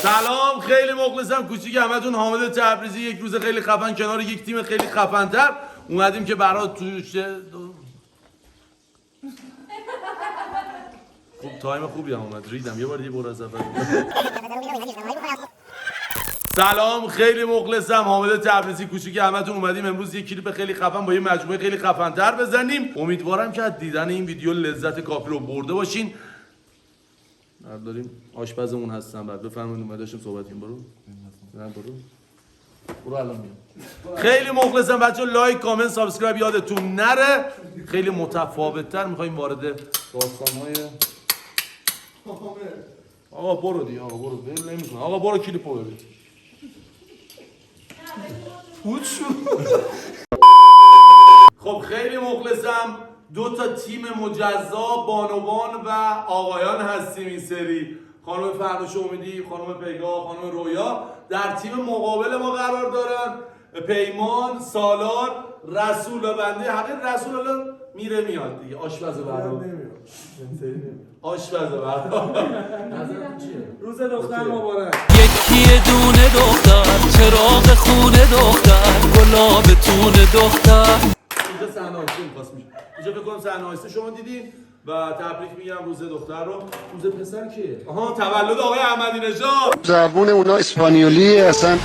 سلام، خیلی مخلصم. کوچیک همتون حامد تبریزی. یک روز خیلی خفن کنار یک تیم خیلی خفن‌تر اومدیم که برات توش خوب تایم خوبی هم اومد. ریدم یه بار دیگه برو از اول. سلام، خیلی مخلصم. حامد تبریزی. کوچیک همتون اومدیم امروز یک کلیپ خیلی خفن با یه مجموعه خیلی خفن‌تر بزنیم. امیدوارم که از دیدن این ویدیو لذت کافی رو برده باشین. داریم آشپزمون هستن. بعد بفرمایید اومد داشتیم صحبت کنیم. برو الان میام. خیلی مخلصم بچه‌ها. لایک، کامنت، سابسکرایب یادتون نره. خیلی متفاوت‌تر می‌خوایم وارد داستان‌های آقا برو دی آقا برو ول نمی‌کنه. آقا برو کلیپو ببین. پوچ خب خیلی مخلصم. دو تا تیم مجزا بانوان و آقایان هستیم این سری. خانم فرنوش امیدی، خانم پیگاه، خانم رویا در تیم مقابل ما قرار دارن. پیمان، سالار، رسول و بنده. حقیقت رسول الان میره میاد دیگه. آشپز برنامه آشپز برنامه. نظرتون چیه؟ روز دختر مبارک. یکی دونه دختر، چراغ خونه دختر، گلاب تون دختر. اینجا صحنه آیسته می‌خواست میشه. اینجا فکر کنم صحنه آیسته شما دیدین و تبریک میگم روز دختر رو. روز پسر کیه؟ آها تولد آقای احمدی نژاد. زبون اونا اسپانیولی اصلا.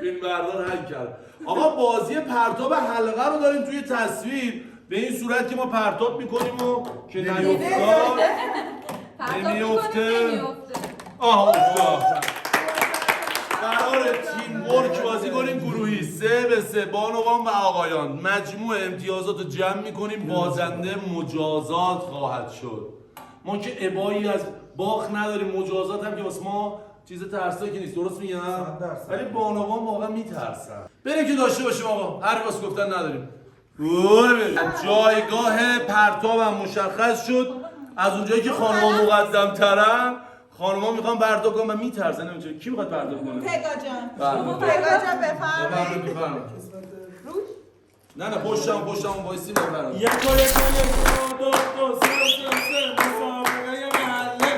فیلم بردار حل کرد. آقا بازی پرتاب حلقه رو داریم توی تصویر به این صورت که ما پرتاب میکنیم و که نیفتاد نمیفته. آها قرار تیم ورک بازی کنیم گروهی 3-3 بانوان و آقایان. مجموع امتیازات رو جمع میکنیم. بازنده مجازات خواهد شد. ما که ابایی از باخت نداریم. مجازات هم که واسه ما چیز ترسناکی نیست. درست میگم؟ ولی بانوان واقعا میترسن. بریم که داشته باشیم آقا. هر واسه گفتن نداریم. جایگاه پرتابم مشخص شد. از اونجایی که خانم‌ها مقدم ترن خانم‌ها میخوان پرتاب کنن و میترسن. نمی‌دونم کی میخواد پرتاب کنه؟ پیگا جان. پیگا جان بفرمایید. نه پشتم وایسی بفرمایید. یک دو سه مسابقه محله.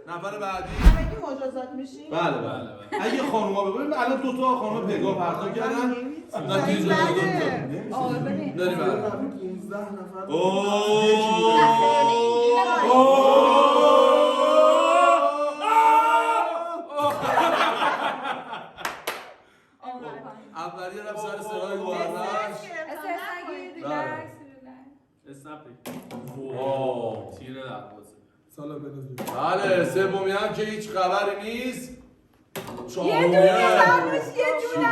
نفر بعدی همگی مجازات میشین؟ بله. اگه خانوما ببینیم الان دو تا خانم پیگاه پرتاب کردن. نتیجه دادن. آره ببین. داریم 15 نفر. اولی رفت سر سرای گوهرنش. تیر دروازه. سالا بنازی. بله سومی هم که هیچ خبری نیست. یه دونه فرمش یه دونه.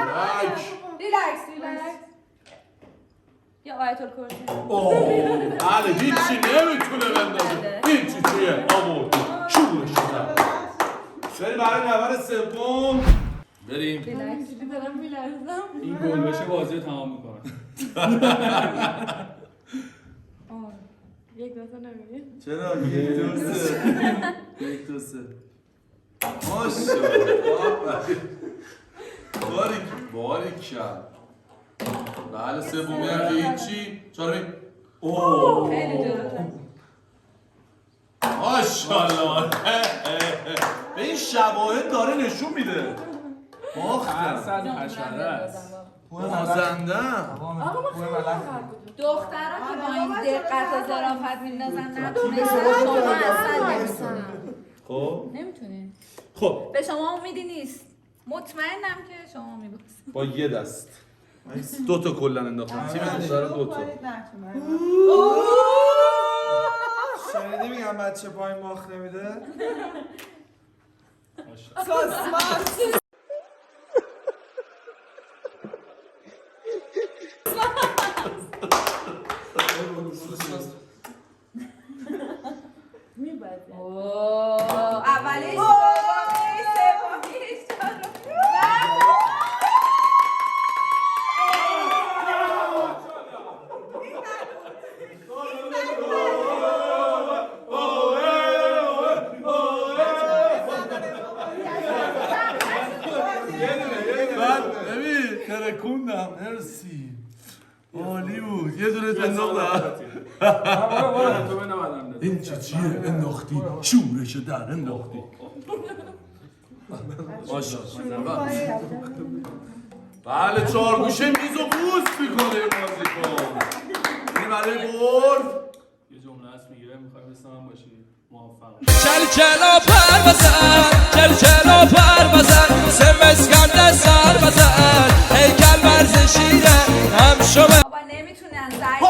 ریلکس. یا آیت الکرسی. بله هیچی نمیتونه بندازه. هیچی توی آورد. شورش شدن. بریم برای نفر سوم. بریم. ریلکس. دارم میلرزم. این گل بشه بازی رو تمام میکنه. یک دوتا نمیگه. چرا؟ یک دو سه ماشاءالله. باریک کرد. بله سومی هم هیچی. چهارمی خیلی جالب. ماشاءالله. به این شواهد داره نشون میده باختم. حسن حشره است. مازندم. آقا ما خیلی دخترها که با این دقت و ظرافت میندازن نتونستن شما اصلا نمیتونن. خب نمیتونین. خب به شما امیدی نیست. مطمئنم که شما میبازید. با یه دست دو تا کلن انداختم. تیم دخترها دو تا. شنیدی میگم بچه پای ماخ نمیده؟ میبازید. اولیش دومیش سومیش چهارمیش. ترکوندم مرسی عالی بود یه دونه انداختم تو به نبادم این چیه انداختی شورش در انداختی ماشاءالله بله چهارگوشه میز و بوست میکنه این بازیکن این برای برد یه جمله هست میگیره میخوای مثل من باشی موفق چلچلا پر بزن چلچلا پر بزن سه مسکن سر بزن هیکل ورزشیه هم شما بابا نمیتونن زنگ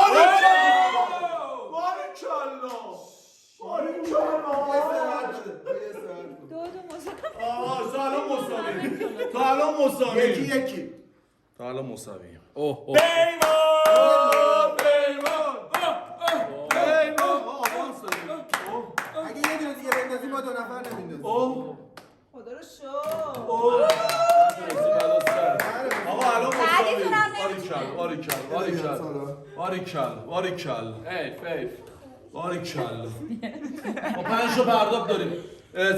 تا الان مساوی یکی تا الان مساوی اوه اگه یه دونه دیگه بندازی ما دو نفر نمیندازیم خدا رو شو آقا الان بعدیتون هم باریکل حیف باریکل ما 5 تا پرداخت داریم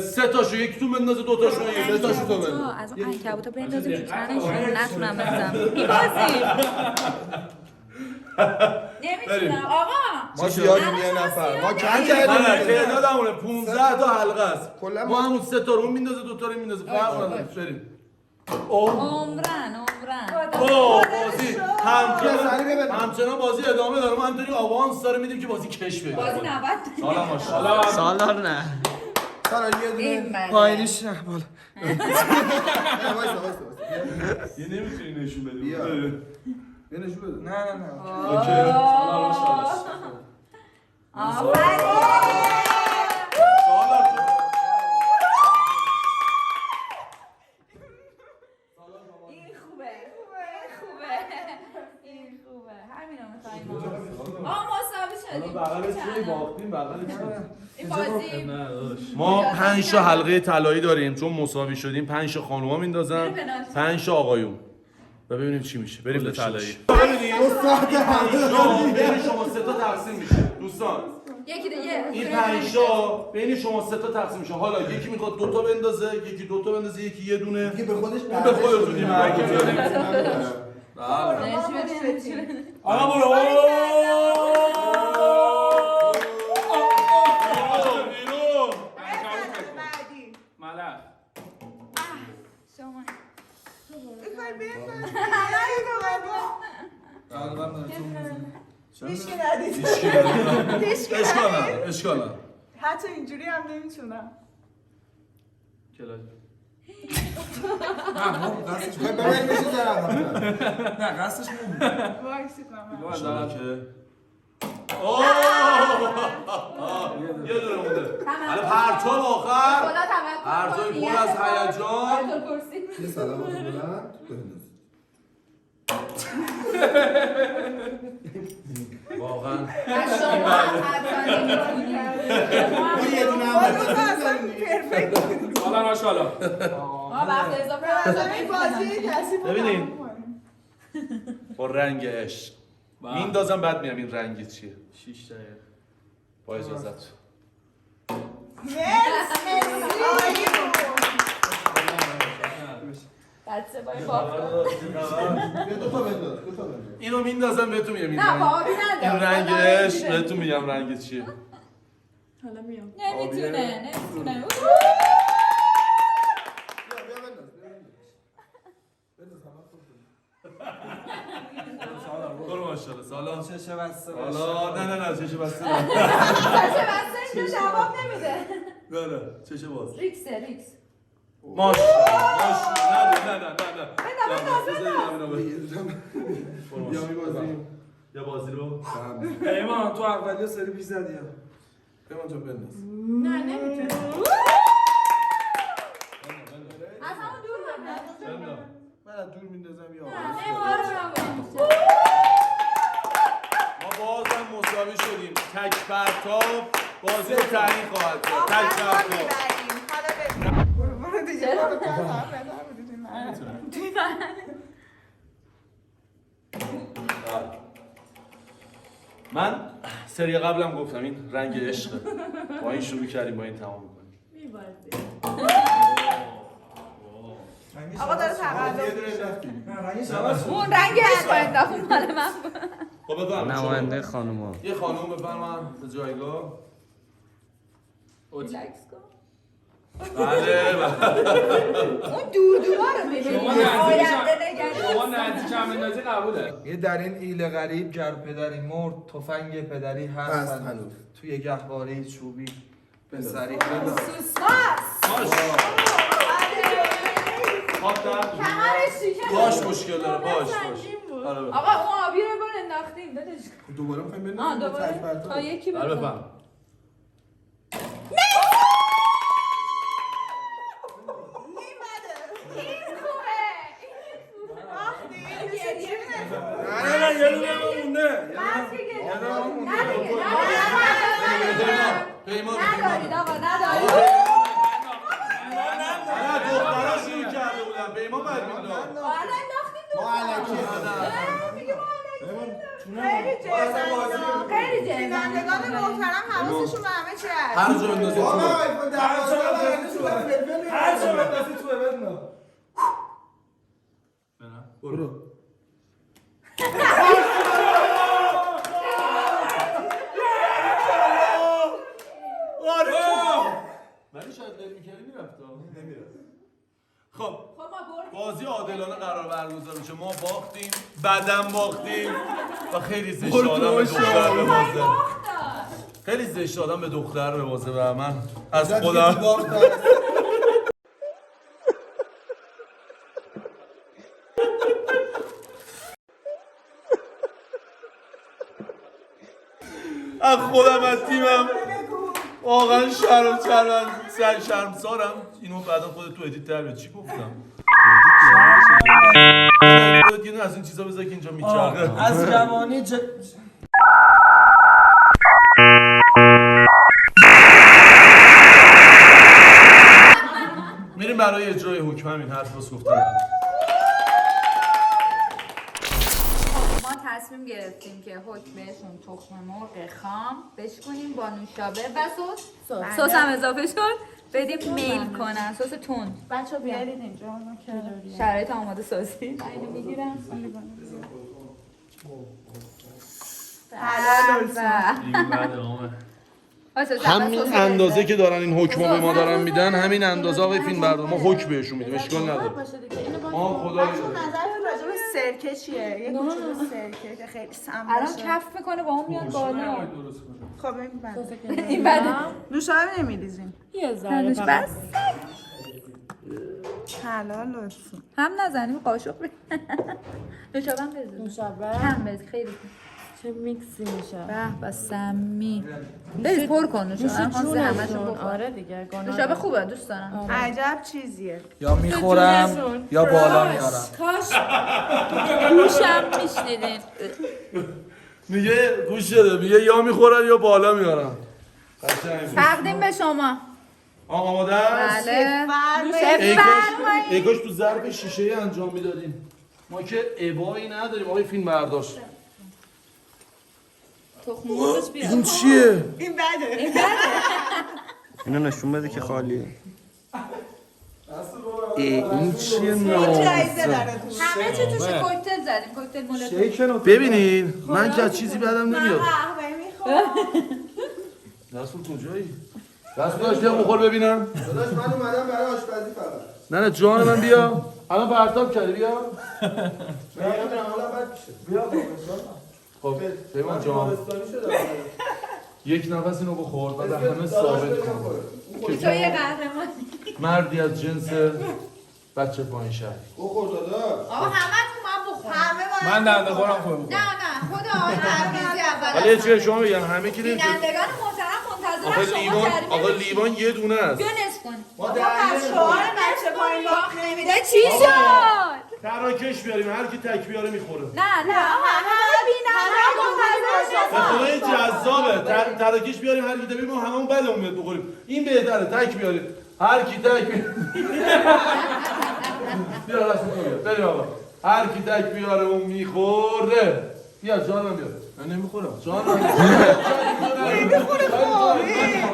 3 تاشو یکیتون بندازه 2 تاشو یکی 3 تاشو تو بنداز از اون عنکبوتا بندازیم تو تنشون نتونم بزنم میبازیم نمیتونم آقا ما زیادیم یه نفر ما کم نه کردیم تعدادمونه 15 تا حلقه است کلا ما همون 3 تا رو میندازه 2 تا رو میندازه فرق نداره بریم عمرن بازی همچنان بازی ادامه داره ما همینطوری آوانس داره میدیم که بازی کش بده بازی 90 سلام ماشاءالله سالار نه سارا یه این دونه بده. پایینش نه بالا وایسا یه نمیتونی نشون بدی بیا. یه نشون بده نه اوکی آفرین این خوبه این خوبه همینو می‌خوایم آقا مساوی شدیم بغلش چی باختیم بغلش این بازی نه داداش ما 5 تا حلقه طلایی داریم چون مساوی شدیم 5 تا خانوما میندازن 5 تا آقایون و ببینیم چی میشه بریم به طلایی ببینید بین شما 3 تا تقسیم میشه دوستان یکی دیگه این 5 تا بین شما 3 تا تقسیم میشه حالا یکی میخواد 2 تا بندازه یکی 2 تا بندازه یکی یه دونه دیگه به خودش اون به خودتون این مرگی آقا برو بعدی ملخ شما میخوای هیچکی ندید اشکال نداره حتی اینجوری هم نمیتونم کلاج ببین میشه زرم نه قصدش نمید وایسید من یه دونه مونده حالا پرتاب آخر خدا توکل پرتاب پر از هیجان آیت الکرسی یه سلام بلند واقعا از شما حتی نمیتونی یه دونه با هم روزا اصلا پرفکت سالا ماشاءالله ما وقت اضافه این بازی کسی بود ببینیم. با رنگ عشق میندازم بعد میام این رنگی چیه 6 دقیقه با اجازت بچه بای بافت دو تا بنداز اینو میندازم بهتون میگم این نه رنگ بابی ندار این رنگ عشق بهتون میگم رنگ چیه نمیتونه برو ماشاءالله سلام چشه بسته حالا نه چشه بسته بچه بسته اینجا جواب نمیده نه چشه باز ریکس ماشاءالله یا میبازیم یا بازی رو پیمان تو اولی سری پیش زدی ها پیمان جان بنداز نه نمیتونه از همون دور بنداز من از دور میندازم یا ما بازم مساوی شدیم تک پرتاب بازی رو تعیین خواهد کرد تک پرتاب برو دیگه من سری قبلم گفتم این رنگ عشقه با این شروع کردیم با این تمام میکنیم آقا داره تقلب نه رنگش عوض شد. اون رنگ انداخت مال من بود. خب بفرمایید نماینده خانوما یه خانم بفرمایید به جایگاه. ریلکس کن. بله اون دودوها رو ببین. شما نزدیک هم اندازی قبوله. یه در این ایل غریب گر پدری مرد تفنگ پدری هست هنوز توی گهواره چوبی به سری باش مشکل داره باش آقا اون آبی رو بار انداختیم دادش. دوباره می‌خوایم بریم آه دوباره تا یکی بله بکن. بفرم نه یه دونه مونده ندارید آقا ندارید. نه دخترها شروع کرده بودن پیمان باید میداد آره انداختیم ما علکی میگه ما خیلی جذاب. خیلی جذاب. بینندگان محترم حواسشون به همه چی هست. هر جا اندازه هر چه بندازی تو بدنا برو ولی شاید دل میکردی میرفت نمیرفت. خب خب ما بردیم. بازی عادلانه قرار برگزار میشه. ما باختیم بعدم باختیم و خیلی زشت آدم به دختر ببازه. خیلی زشت آدم به دختر ببازه و من از خودم از خودم از تیمم واقعا شرمسارم. اینو بعدا خودت تو ادیت در چی گفتم؟ یه از این چیزا بذار که اینجا میچرخه. از جوانی میریم برای اجرای حکم. همین حرف بس گفتم. ما تصمیم گرفتیم که حکم بهشون تخم مرغ خام بشکنیم با نوشابه و سس هم اضافه شد بدیم میل کنن. سس تند. بچه بیارید اینجا. شرایط آماده سازی. اینو میگیرم. همین اندازه که دارن این حکم به ما دارن میدن همین اندازه آقای فیلم بردار ما حکم بهشون میدیم. اشکال نداره. خدایی نظرتون راجع به سرکه چیه؟ یه کوچولو سرکه که خیلی سم باشه. الان کف میکنه با اون میاد بالا. خب این بده. این بده. نوشابه نمیریزیم. یه ذره بس. حلال لطفا. هم نزنیم قاشق بزن. نوشابه هم بزن. نوشابه هم بزن خیلی. چه میکسی میشه به به سمی. برید پر کن نوشابه. آره دیگه نوشابه خوبه دوست دارم. عجب چیزیه. یا میخورم یا بالا میارم. کاش گوشم میشنیدین. میگه گوش شده میگه یا میخورن یا بالا میارن. تقدیم به شما. آماده است؟ بله. ای کاش تو ظرف شیشه انجام میدادیم. ما که ابایی نداریم آقای فیلم برداشت. این چیه؟ این بده. اینو نشون بده که خالیه. این چیه جایزه ناموسه؟ داره تو. همه چی توش کوکتل زدیم. کوکتل مولتو. ببینین من که از چیزی بدم نمیاد. قهوه میخورم. رسول کجایی؟ رسول داشت بیا مخور ببینم. داداش من اومدم برای آشپزی فقط. نه جان من بیا. الان پرتاب کردی بیا. نمیدونم حالا بعد میشه. بیا خب پیمان جان یک نفس اینو بخور و به همه ثابت کن تو یه قهرمان. مردی از جنس بچه پایین شهر. بخور داداش. آقا همتون ما بخوریم. همه باید من دنده خورم خود بخورم. نه خود آقای تبریزی اول. ولی یه چیه شما بگم همه کی نمیشه. بینندگان محترم آقا منتظرم شما لیوان کردیم. آقا لیوان یه دونه است. بیا نصف کن. ما پس شعار بچه پایین باخت نمیده چی شد؟ تراکش بیاریم هر کی تک بیاره میخوره. نه همه بینندگان منتظر به شما. خدای جذابه. تراکش بیاریم هر کی تک بیاره هممون بدمون میاد بخوریم. این بهتره تک بیاریم. هر کی تک بیاره. بیا راست میگه. بریم آقا. هر کی تک بیاره اون میخوره. بیا جانم بیا. من نمیخورم. جانم. نمیخوره خب.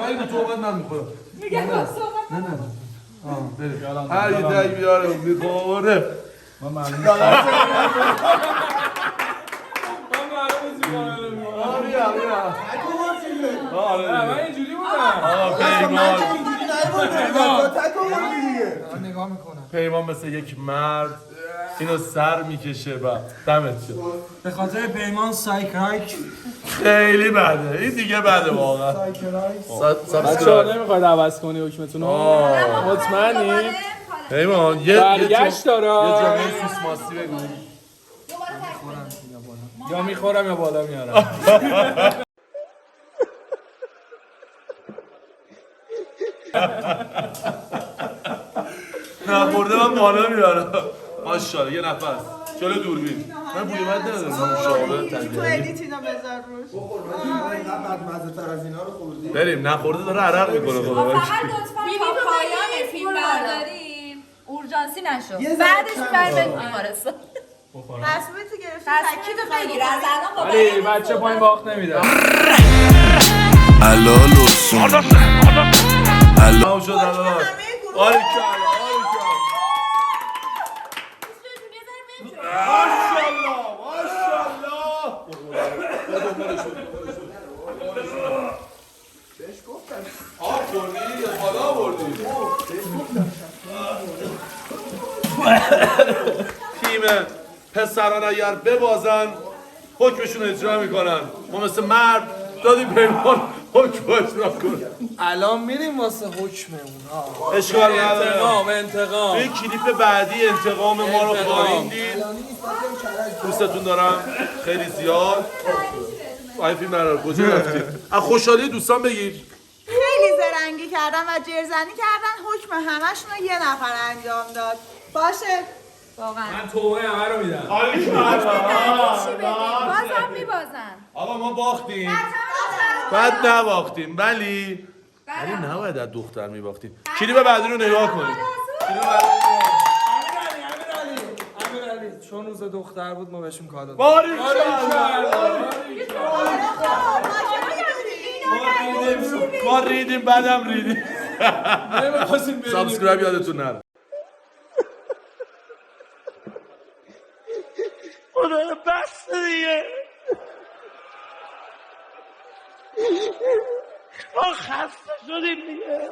ولی تو بعد من میخورم. میگه با صحبت. نه بریم. هر کی تک بیاره اون میخوره. من معلوم من اینجوری بودم. نگاه میکنم. پیمان مثل یک مرد اینو سر میکشه و دمت شد. به خاطر پیمان سایکرایک خیلی بده. این دیگه بده واقعا. بچه‌ها نمیخواید عوض کنی حکمتون رو؟ مطمئنی؟ پیمان یه برگشت داره. یه جمله سوسماسی بگو. یا میخورم یا بالا میارم. نخورده من بالا میارم. ماشاءالله یه نفس. جلو دوربین. من بوی بد ندارم. مشابه تو طبیعی. ادیت اینو بذار روش. بریم نخورده داره عرق میکنه خدا فقط لطفاً تا پایان فیلم برداریم اورژانسی نشو. بعدش بریم بیمارستان. تصمیمت گرفتی تصمیم بگیر از الان با ولی بچه پایین باخت نمیده. تمام شد الان. آره کلا ماشاءالله ماشاءالله. بهش گفتم خوردی یا بالا بردی؟ تیم پسران اگر ببازن حکمشون اجرا میکنن. ما مثل مرد دادیم پیمان حکم اجرا کنه. الان میریم واسه حکم اونها. اشکال نداره. انتقام. توی کلیپ بعدی انتقام ما رو خواهیم دید. دوستتون دارم خیلی زیاد. این فیلم نرار کجا رفتیم؟ از خوشحالی دوستان بگیر. خیلی زرنگی کردن و جرزنی کردن حکم همشون رو یه نفر انجام داد. باشه واقعا من توبه همه رو میدم. چی بدیم؟ بازم میبازن. آقا ما باختیم. بعد نباختیم ولی نباید از دختر میباختیم. کلیپ بعدی رو نگاه کنیم. امیرعلی چون روز دختر بود ما بهشون کادو دادیم. ما ریدیم بعدم ریدیم. سابسکرایب یادتون نره. خدا بس دیگه. ما خسته شدیم دیگه.